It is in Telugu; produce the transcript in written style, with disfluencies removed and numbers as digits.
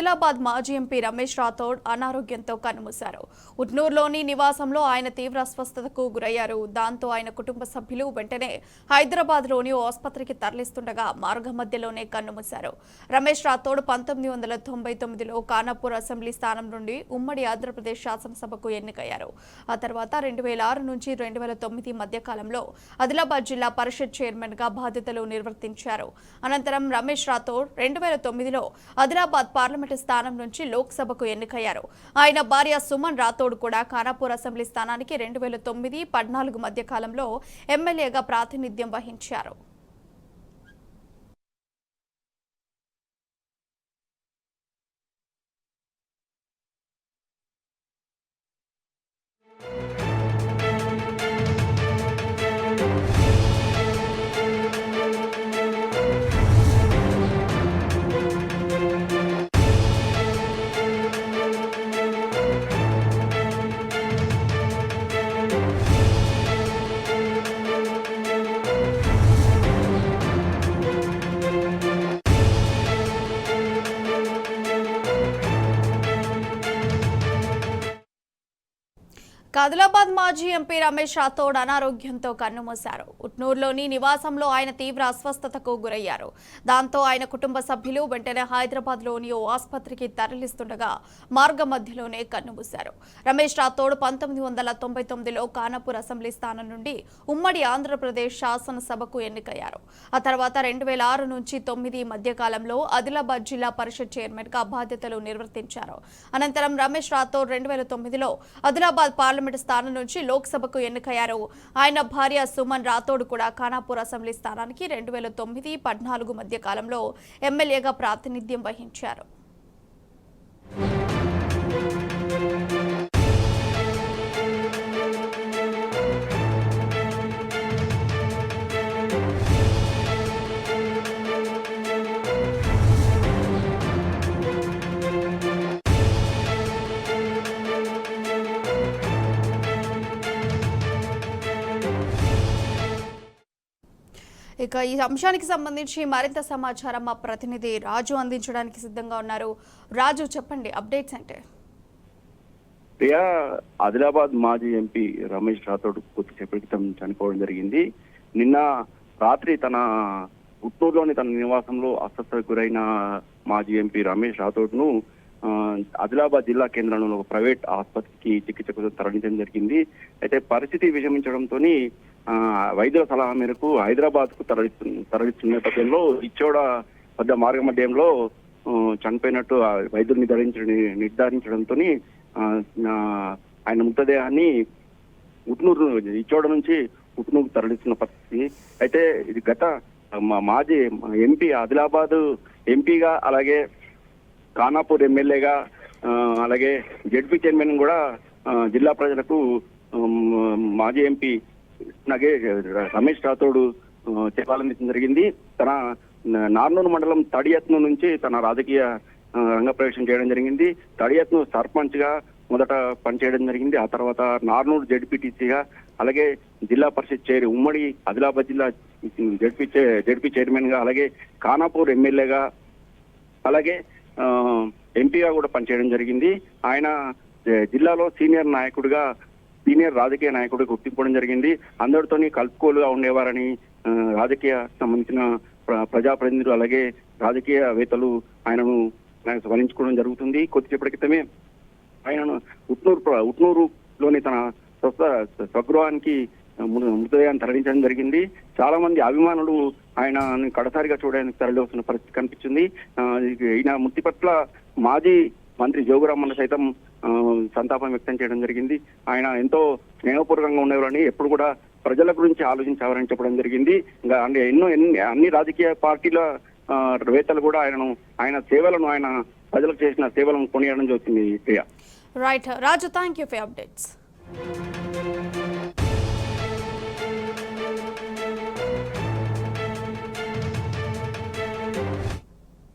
ఆదిలాబాద్ మాజీ ఎంపీ రమేష్ రాథోడ్ అనారోగ్యంతో కన్నుమూశారు. ఉట్నూరులోని నివాసంలో ఆయన తీవ్ర అస్వస్థతకు గురయ్యారు. దాంతో ఆయన కుటుంబ సభ్యులు వెంటనే హైదరాబాద్లోని ఓ ఆసుపత్రికి తరలిస్తుండగా మార్గ మధ్యలోనే కన్నుమూశారు. రమేష్ రాథోడ్ 1999లో ఖానాపూర్ అసెంబ్లీ స్థానం నుండి ఉమ్మడి ఆంధ్రప్రదేశ్ శాసనసభకు ఎన్నికయ్యారు. ఆ తర్వాత 2006 నుంచి 2009 మధ్య కాలంలో ఆదిలాబాద్ జిల్లా పరిషత్ చైర్మన్ గా బాధ్యతలు నిర్వర్తించారు. అనంతరం రమేష్ రాథోడ్ 2009లో ఆదిలాబాద్ పార్లమెంటు స్థానం నుంచి లోక్సభకు ఎన్నికయ్యారు. ఆయన భార్య సుమన్ రాథోడ్ కూడా ఖానాపూర్ అసెంబ్లీ స్థానానికి 2009-14 మధ్య కాలంలో ఎమ్మెల్యేగా ప్రాతినిధ్యం వహించారు. ఆదిలాబాద్ మాజీ ఎంపీ రమేష్ రాథోడ్ అనారోగ్యంతో కన్నుమూశారు. ఉట్నూరులోని నివాసంలో ఆయన తీవ్ర అస్వస్థతకు గురయ్యారు. దాంతో ఆయన కుటుంబ సభ్యులు వెంటనే హైదరాబాద్లోని ఓ ఆసుపత్రికి తరలిస్తుండగా మార్గ మధ్యలోనే కన్నుమూశారు. రమేష్ రాథోడ్ 1999లో ఖానాపూర్ అసెంబ్లీ స్థానం నుండి ఉమ్మడి ఆంధ్రప్రదేశ్ శాసనసభకు ఎన్నికయ్యారు. ఆ తర్వాత 2006 నుంచి 2009 మధ్య కాలంలో ఆదిలాబాద్ జిల్లా పరిషత్ చైర్మన్ గా బాధ్యతలు నిర్వర్తించారు. అనంతరం రమేష్ రాథోడ్ 2009లో ఆదిలాబాద్ పార్లమెంటు స్థానం నుంచి లోక్సభకు ఎన్నికయ్యారు. ఆయన భార్య సుమన్ రాథోడ్ కూడా ఖానాపూర్ అసెంబ్లీ స్థానానికి 2009-14 మధ్య కాలంలో ఎమ్మెల్యేగా ప్రాతినిధ్యం వహించారు. ఇక ఈ అంశానికి సంబంధించి మరింత సమాచారం మా ప్రతినిధి రాజు అందించడానికి సిద్ధంగా ఉన్నారు. రాజు, చెప్పండి అప్డేట్స్ అంటే. ప్రియా, ఆదిలాబాద్ మాజీ ఎంపీ రమేష్ రాథోడ్ కొద్దిసేపటి క్రితం చనిపోవడం జరిగింది. నిన్న రాత్రి తన ఉట్నూరులోని తన నివాసంలో అస్వస్థతకు గురైన మాజీ ఎంపీ రమేష్ రాథోడ్ ను ఆదిలాబాద్ జిల్లా కేంద్రంలో ఒక ప్రైవేట్ ఆసుపత్రికి చికిత్స కోసం తరలించడం జరిగింది. అయితే పరిస్థితి విషమించడంతో వైద్యుల సలహా మేరకు హైదరాబాద్ కు తరలిస్తున్న నేపథ్యంలో ఇచ్చోడ వద్ద మార్గ మధ్యంలో చనిపోయినట్టు వైద్యులు నిర్ధారించడంతో ఆయన మృతదేహాన్ని ఉట్నూరు ఇచ్చోడ నుంచి ఉట్నూరు తరలిస్తున్న పరిస్థితి. అయితే ఇది గత మాజీ ఎంపీ ఆదిలాబాద్ ఎంపీగా, అలాగే ఖానాపూర్ ఎమ్మెల్యేగా, అలాగే జెడ్పీ చైర్మన్ కూడా జిల్లా ప్రజలకు మాజీ ఎంపీ రమేష్ రాథోడ్ చెప్పాలని జరిగింది. తన నార్నూరు మండలం తడియత్ను నుంచి తన రాజకీయ రంగప్రవేశం చేయడం జరిగింది. తడియత్ను సర్పంచ్ గా మొదట పనిచేయడం జరిగింది. ఆ తర్వాత నార్నూరు జెడ్పీటీసీగా, అలాగే జిల్లా పరిషత్ ఉమ్మడి ఆదిలాబాద్ జిల్లా జెడ్పీ చైర్మన్ గా, అలాగే ఖానాపూర్ ఎమ్మెల్యేగా, అలాగే ఎంపీగా కూడా పనిచేయడం జరిగింది. ఆయన జిల్లాలో సీనియర్ రాజకీయ నాయకుడిగా గుర్తింపడం జరిగింది. అందరితోని కలుపుకోలుగా ఉండేవారని రాజకీయ సంబంధించిన ప్రజాప్రతినిధులు, అలాగే రాజకీయవేత్తలు ఆయనను స్మరించుకోవడం జరుగుతుంది. కొద్దిసేపటి క్రితమే ఆయనను ఉట్నూరులోని తన స్వగృహానికి మృతదేహాన్ని తరలించడం జరిగింది. చాలా మంది అభిమానులు ఆయన కడసారిగా చూడడానికి తరలి వస్తున్న పరిస్థితి కనిపించింది. ఈయన మృతి పట్ల మాజీ మంత్రి జోగురామన్న సైతం సంతాపం వ్యక్తం చేయడం జరిగింది. ఆయన ఎంతో స్నేహపూర్వకంగా ఉండేవారని, ఎప్పుడు కూడా ప్రజల గురించి ఆలోచించేవారని చెప్పడం జరిగింది. ఇంకా అంటే అన్ని రాజకీయ పార్టీల వేత్తలు కూడా ఆయన ప్రజలకు చేసిన సేవలను కొనియాడడం జరుగుతుంది. Right Raju, thank you for updates.